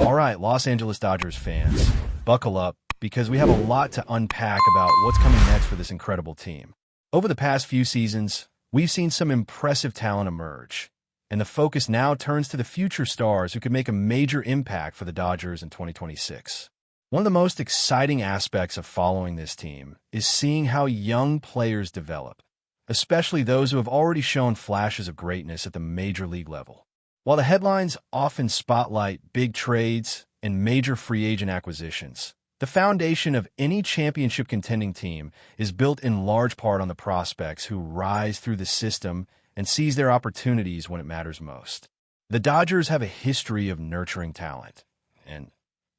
All right, Los Angeles Dodgers fans, buckle up because we have a lot to unpack about what's coming next for this incredible team. Over the past few seasons, we've seen some impressive talent emerge, and the focus now turns to the future stars who could make a major impact for the Dodgers in 2026. One of the most exciting aspects of following this team is seeing how young players develop, especially those who have already shown flashes of greatness at the major league level. While the headlines often spotlight big trades and major free agent acquisitions, the foundation of any championship contending team is built in large part on the prospects who rise through the system and seize their opportunities when it matters most. The Dodgers have a history of nurturing talent, and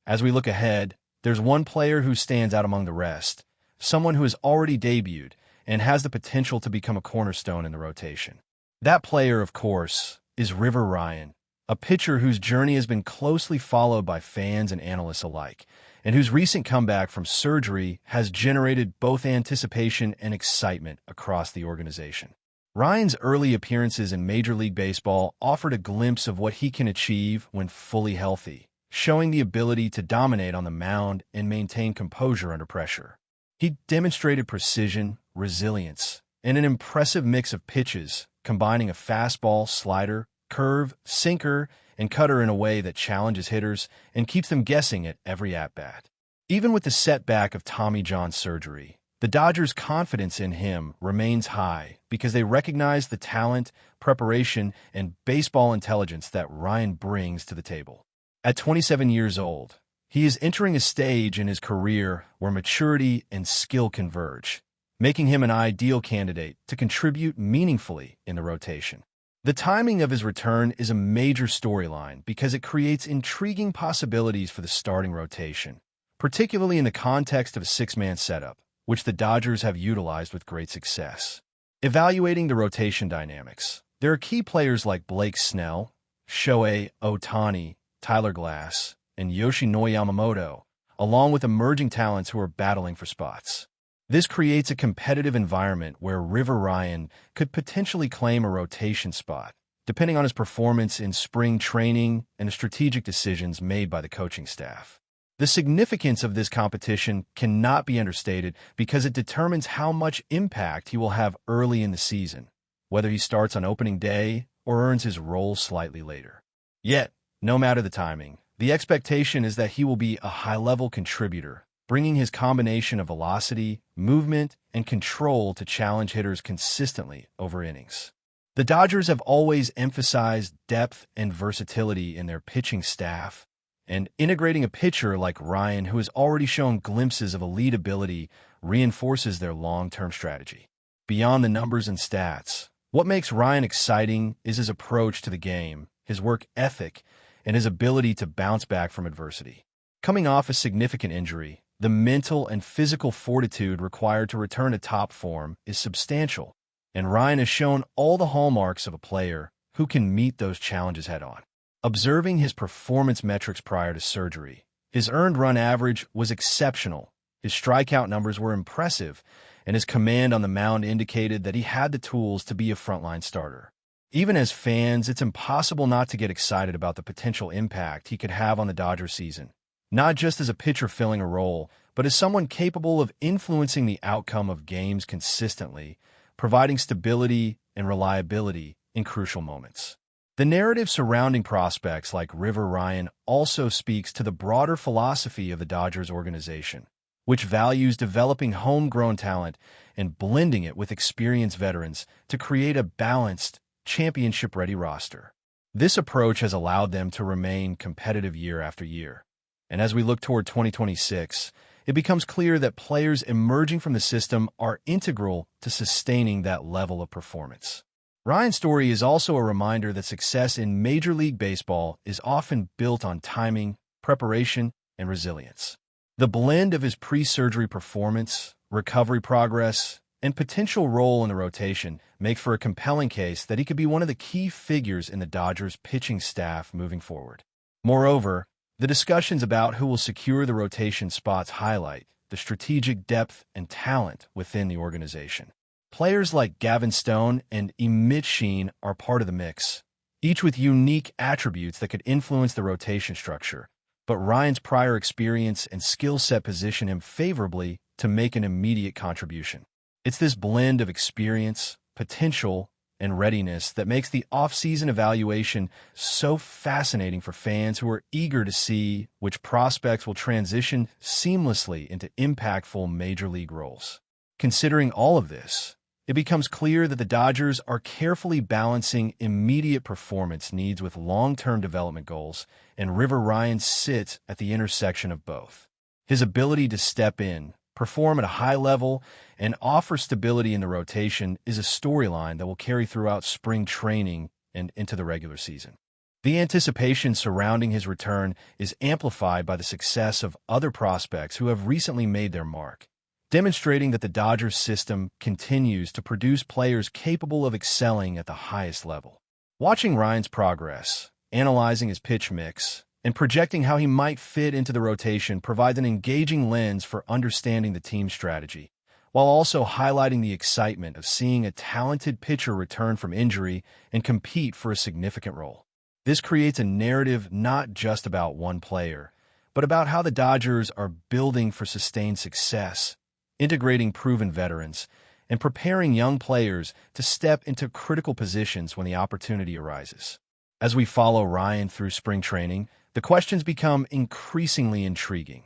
as we look ahead, there's one player who stands out among the rest, someone who has already debuted and has the potential to become a cornerstone in the rotation. That player, of course, is River Ryan, a pitcher whose journey has been closely followed by fans and analysts alike, and whose recent comeback from surgery has generated both anticipation and excitement across the organization. Ryan's early appearances in Major League Baseball offered a glimpse of what he can achieve when fully healthy, showing the ability to dominate on the mound and maintain composure under pressure. He demonstrated precision, resilience, and an impressive mix of pitches, combining a fastball, slider, curve, sinker, and cutter in a way that challenges hitters and keeps them guessing at every at-bat. Even with the setback of Tommy John surgery, the Dodgers' confidence in him remains high because they recognize the talent, preparation, and baseball intelligence that Ryan brings to the table. At 27 years old, he is entering a stage in his career where maturity and skill converge, making him an ideal candidate to contribute meaningfully in the rotation. The timing of his return is a major storyline because it creates intriguing possibilities for the starting rotation, particularly in the context of a six-man setup, which the Dodgers have utilized with great success. Evaluating the rotation dynamics, there are key players like Blake Snell, Shohei Ohtani, Tyler Glass, and Yoshinori Yamamoto, along with emerging talents who are battling for spots. This creates a competitive environment where River Ryan could potentially claim a rotation spot, depending on his performance in spring training and the strategic decisions made by the coaching staff. The significance of this competition cannot be understated because it determines how much impact he will have early in the season, whether he starts on opening day or earns his role slightly later. Yet, no matter the timing, the expectation is that he will be a high-level contributor, bringing his combination of velocity, movement, and control to challenge hitters consistently over innings. The Dodgers have always emphasized depth and versatility in their pitching staff, and integrating a pitcher like Ryan, who has already shown glimpses of elite ability, reinforces their long-term strategy. Beyond the numbers and stats, what makes Ryan exciting is his approach to the game, his work ethic, and his ability to bounce back from adversity. Coming off a significant injury, the mental and physical fortitude required to return to top form is substantial, and Ryan has shown all the hallmarks of a player who can meet those challenges head-on. Observing his performance metrics prior to surgery, his earned run average was exceptional, his strikeout numbers were impressive, and his command on the mound indicated that he had the tools to be a frontline starter. Even as fans, it's impossible not to get excited about the potential impact he could have on the Dodgers season, not just as a pitcher filling a role, but as someone capable of influencing the outcome of games consistently, providing stability and reliability in crucial moments. The narrative surrounding prospects like River Ryan also speaks to the broader philosophy of the Dodgers organization, which values developing homegrown talent and blending it with experienced veterans to create a balanced, championship-ready roster. This approach has allowed them to remain competitive year after year. And as we look toward 2026, it becomes clear that players emerging from the system are integral to sustaining that level of performance. Ryan's story is also a reminder that success in Major League Baseball is often built on timing, preparation, and resilience. The blend of his pre-surgery performance, recovery progress, and potential role in the rotation make for a compelling case that he could be one of the key figures in the Dodgers' pitching staff moving forward. Moreover, the discussions about who will secure the rotation spots highlight the strategic depth and talent within the organization. Players like Gavin Stone and Emit Sheen are part of the mix, each with unique attributes that could influence the rotation structure, but Ryan's prior experience and skill set position him favorably to make an immediate contribution. It's this blend of experience, potential, and readiness that makes the off-season evaluation so fascinating for fans who are eager to see which prospects will transition seamlessly into impactful major league roles. Considering all of this, it becomes clear that the Dodgers are carefully balancing immediate performance needs with long-term development goals, and River Ryan sits at the intersection of both. His ability to step in, perform at a high level, and offer stability in the rotation is a storyline that will carry throughout spring training and into the regular season. The anticipation surrounding his return is amplified by the success of other prospects who have recently made their mark, demonstrating that the Dodgers system continues to produce players capable of excelling at the highest level. Watching Ryan's progress, analyzing his pitch mix, and projecting how he might fit into the rotation provides an engaging lens for understanding the team's strategy, while also highlighting the excitement of seeing a talented pitcher return from injury and compete for a significant role. This creates a narrative not just about one player, but about how the Dodgers are building for sustained success, integrating proven veterans, and preparing young players to step into critical positions when the opportunity arises. As we follow Ryan through spring training, the questions become increasingly intriguing.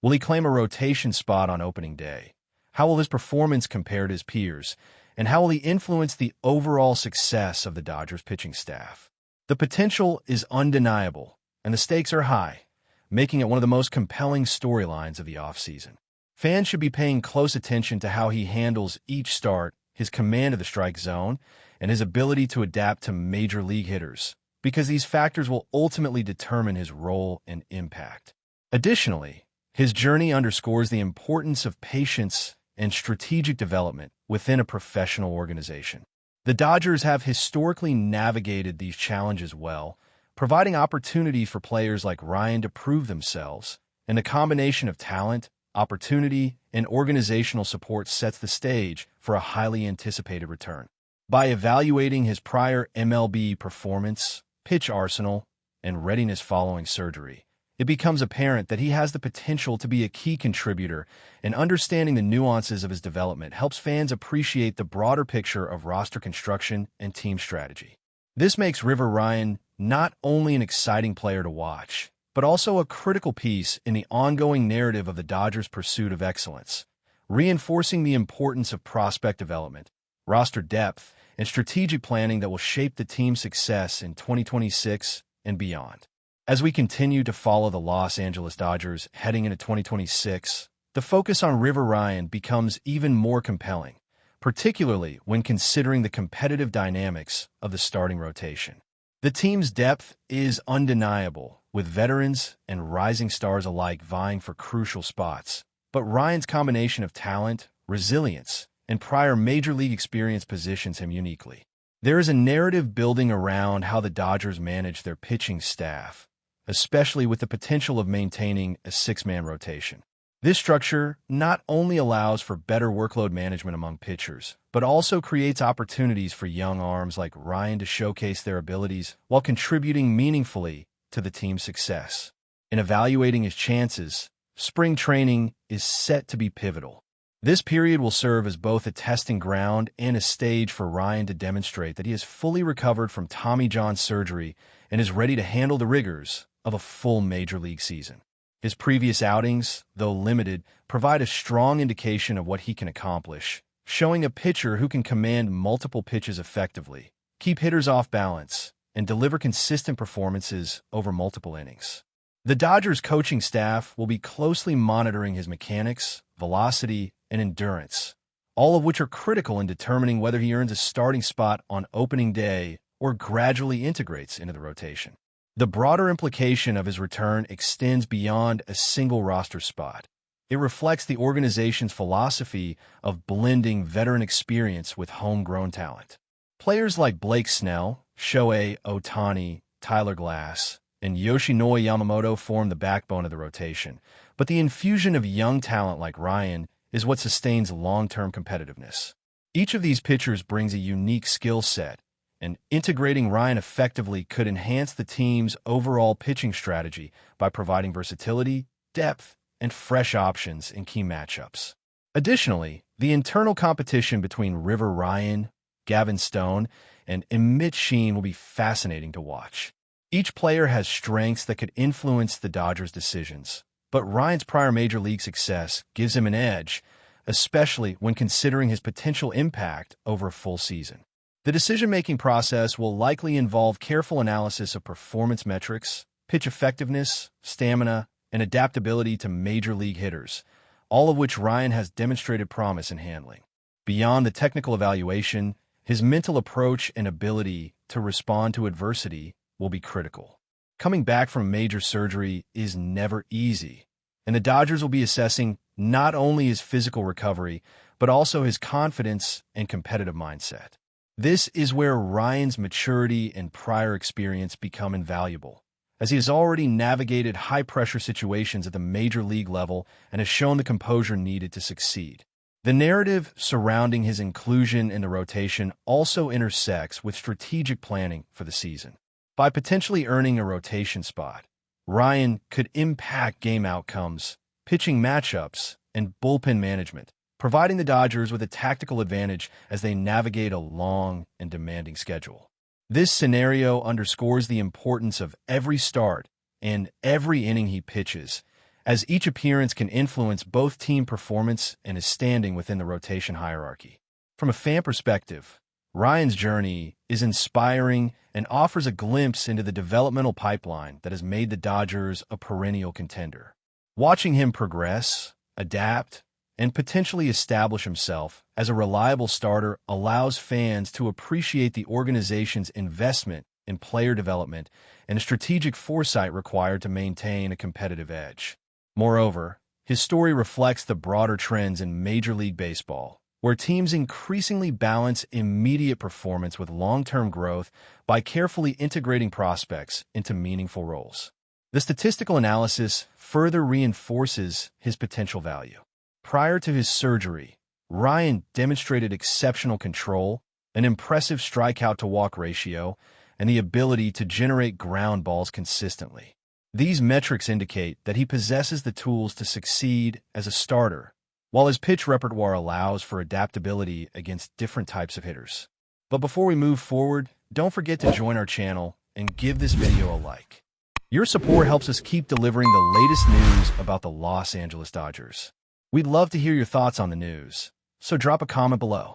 Will he claim a rotation spot on opening day? How will his performance compare to his peers? And how will he influence the overall success of the Dodgers pitching staff? The potential is undeniable, and the stakes are high, making it one of the most compelling storylines of the offseason. Fans should be paying close attention to how he handles each start, his command of the strike zone, and his ability to adapt to major league hitters, because these factors will ultimately determine his role and impact. Additionally, his journey underscores the importance of patience and strategic development within a professional organization. The Dodgers have historically navigated these challenges well, providing opportunities for players like Ryan to prove themselves, and the combination of talent, opportunity, and organizational support sets the stage for a highly anticipated return. By evaluating his prior MLB performance, pitch arsenal, and readiness following surgery, it becomes apparent that he has the potential to be a key contributor, and understanding the nuances of his development helps fans appreciate the broader picture of roster construction and team strategy. This makes River Ryan not only an exciting player to watch, but also a critical piece in the ongoing narrative of the Dodgers' pursuit of excellence, reinforcing the importance of prospect development, roster depth, and strategic planning that will shape the team's success in 2026 and beyond. As we continue to follow the Los Angeles Dodgers heading into 2026, the focus on River Ryan becomes even more compelling, particularly when considering the competitive dynamics of the starting rotation. The team's depth is undeniable, with veterans and rising stars alike vying for crucial spots. But Ryan's combination of talent, resilience, and prior major league experience positions him uniquely. There is a narrative building around how the Dodgers manage their pitching staff, especially with the potential of maintaining a six-man rotation. This structure not only allows for better workload management among pitchers, but also creates opportunities for young arms like Ryan to showcase their abilities while contributing meaningfully to the team's success. In evaluating his chances, spring training is set to be pivotal. This period will serve as both a testing ground and a stage for Ryan to demonstrate that he has fully recovered from Tommy John surgery and is ready to handle the rigors of a full major league season. His previous outings, though limited, provide a strong indication of what he can accomplish, showing a pitcher who can command multiple pitches effectively, keep hitters off balance, and deliver consistent performances over multiple innings. The Dodgers coaching staff will be closely monitoring his mechanics, velocity, and endurance, all of which are critical in determining whether he earns a starting spot on opening day or gradually integrates into the rotation. The broader implication of his return extends beyond a single roster spot. It reflects the organization's philosophy of blending veteran experience with homegrown talent. Players like Blake Snell, Shohei Ohtani, Tyler Glass, and Yoshinori Yamamoto form the backbone of the rotation, but the infusion of young talent like Ryan is what sustains long-term competitiveness. Each of these pitchers brings a unique skill set, and integrating Ryan effectively could enhance the team's overall pitching strategy by providing versatility, depth, and fresh options in key matchups. Additionally, the internal competition between River Ryan, Gavin Stone, and Emmett Sheen will be fascinating to watch. Each player has strengths that could influence the Dodgers' decisions, but Ryan's prior major league success gives him an edge, especially when considering his potential impact over a full season. The decision-making process will likely involve careful analysis of performance metrics, pitch effectiveness, stamina, and adaptability to major league hitters, all of which Ryan has demonstrated promise in handling. Beyond the technical evaluation, his mental approach and ability to respond to adversity will be critical. Coming back from major surgery is never easy, and the Dodgers will be assessing not only his physical recovery, but also his confidence and competitive mindset. This is where Ryan's maturity and prior experience become invaluable, as he has already navigated high-pressure situations at the major league level and has shown the composure needed to succeed. The narrative surrounding his inclusion in the rotation also intersects with strategic planning for the season. By potentially earning a rotation spot, Ryan could impact game outcomes, pitching matchups, and bullpen management, providing the Dodgers with a tactical advantage as they navigate a long and demanding schedule. This scenario underscores the importance of every start and every inning he pitches, as each appearance can influence both team performance and his standing within the rotation hierarchy. From a fan perspective, Ryan's journey is inspiring and offers a glimpse into the developmental pipeline that has made the Dodgers a perennial contender. Watching him progress, adapt, and potentially establish himself as a reliable starter allows fans to appreciate the organization's investment in player development and strategic foresight required to maintain a competitive edge. Moreover, his story reflects the broader trends in Major League Baseball, where teams increasingly balance immediate performance with long-term growth by carefully integrating prospects into meaningful roles. The statistical analysis further reinforces his potential value. Prior to his surgery, Ryan demonstrated exceptional control, an impressive strikeout-to-walk ratio, and the ability to generate ground balls consistently. These metrics indicate that he possesses the tools to succeed as a starter, while his pitch repertoire allows for adaptability against different types of hitters. But before we move forward, don't forget to join our channel and give this video a like. Your support helps us keep delivering the latest news about the Los Angeles Dodgers. We'd love to hear your thoughts on the news, so drop a comment below.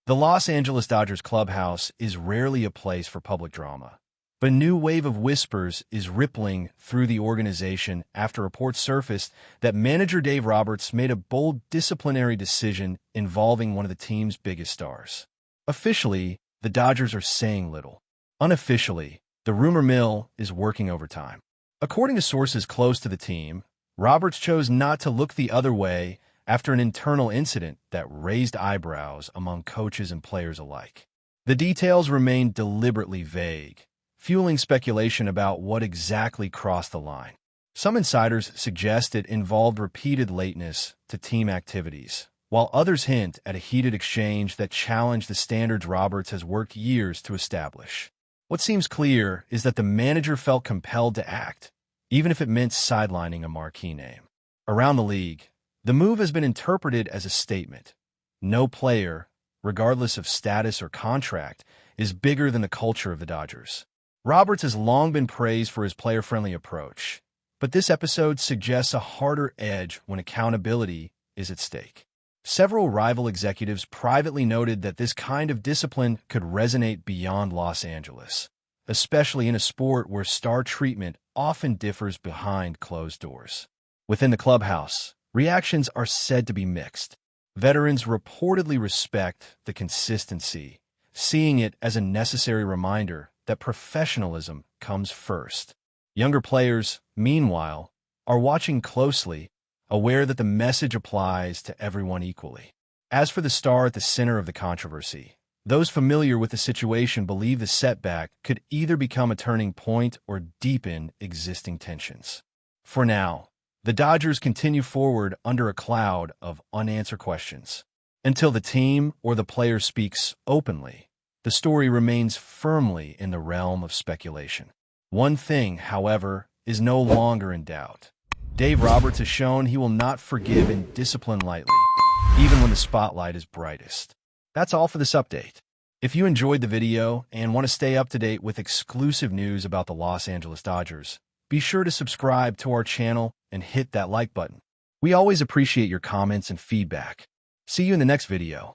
The Los Angeles Dodgers clubhouse is rarely a place for public drama, but a new wave of whispers is rippling through the organization after reports surfaced that manager Dave Roberts made a bold disciplinary decision involving one of the team's biggest stars. Officially, the Dodgers are saying little. Unofficially, the rumor mill is working overtime. According to sources close to the team, Roberts chose not to look the other way after an internal incident that raised eyebrows among coaches and players alike. The details remain deliberately vague, fueling speculation about what exactly crossed the line. Some insiders suggest it involved repeated lateness to team activities, while others hint at a heated exchange that challenged the standards Roberts has worked years to establish. What seems clear is that the manager felt compelled to act, even if it meant sidelining a marquee name. Around the league, the move has been interpreted as a statement. No player, regardless of status or contract, is bigger than the culture of the Dodgers. Roberts has long been praised for his player-friendly approach, but this episode suggests a harder edge when accountability is at stake. Several rival executives privately noted that this kind of discipline could resonate beyond Los Angeles, especially in a sport where star treatment often differs behind closed doors. Within the clubhouse, reactions are said to be mixed. Veterans reportedly respect the consistency, seeing it as a necessary reminder that professionalism comes first. Younger players, meanwhile, are watching closely, aware that the message applies to everyone equally. As for the star at the center of the controversy, those familiar with the situation believe the setback could either become a turning point or deepen existing tensions. For now, the Dodgers continue forward under a cloud of unanswered questions. Until the team or the player speaks openly, the story remains firmly in the realm of speculation. One thing, however, is no longer in doubt. Dave Roberts has shown he will not forgive and discipline lightly, even when the spotlight is brightest. That's all for this update. If you enjoyed the video and want to stay up to date with exclusive news about the Los Angeles Dodgers, be sure to subscribe to our channel and hit that like button. We always appreciate your comments and feedback. See you in the next video.